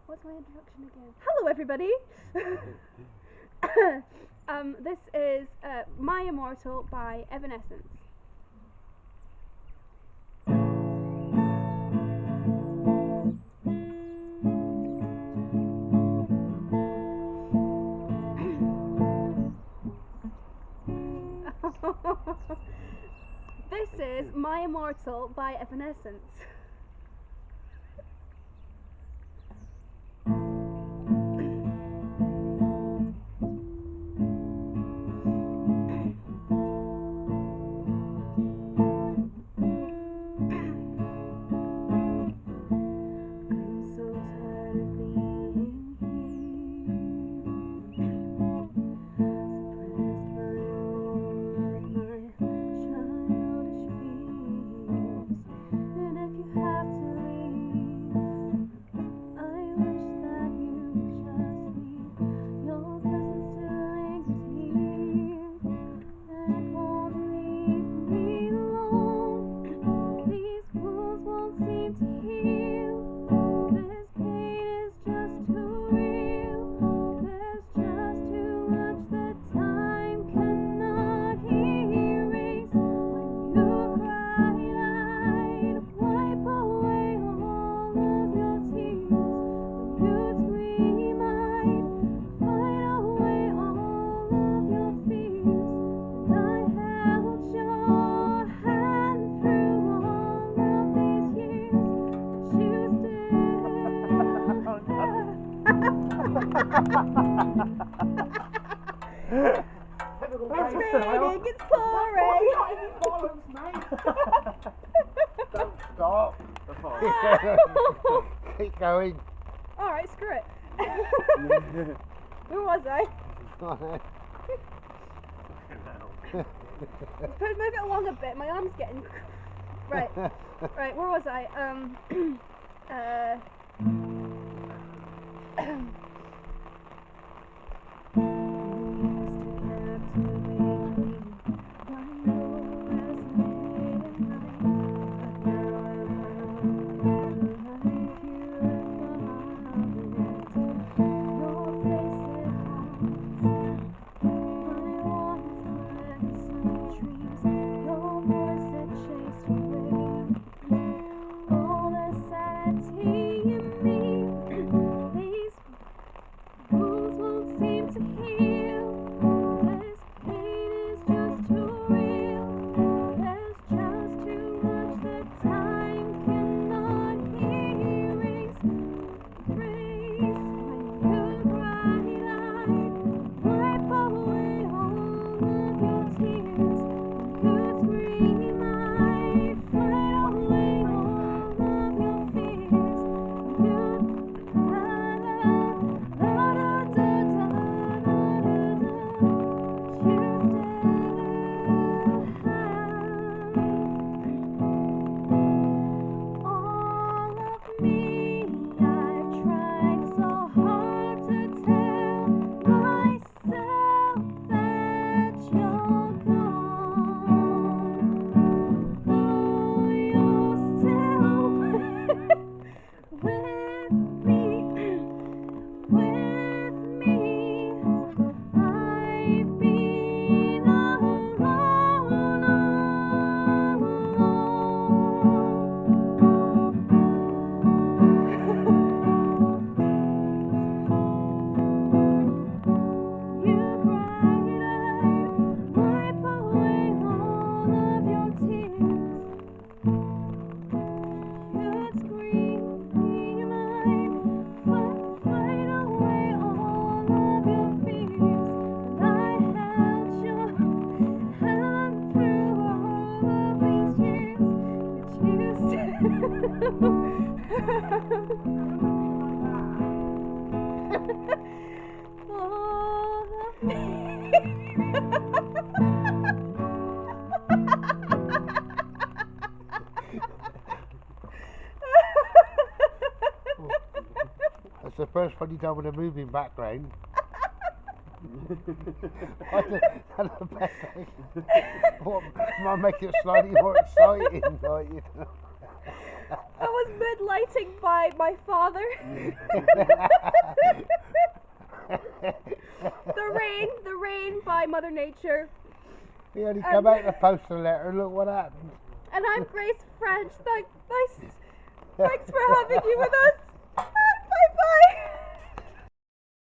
What's my introduction again? Hello, everybody. This is My Immortal by Evanescence. This is My Immortal by Evanescence. It's raining, it's pouring. Don't stop. Keep going. Alright, screw it. Where was I? Let's move it along a bit, my arm's getting... Right, where was I? That's the first one you've done with a moving background. That's the best thing. What might make it slightly more exciting, like, you know. was Moonlighting by my father. The Rain by Mother Nature. He only come out the postal letter, look what happened. And I'm Grace French. Thanks for having you with us.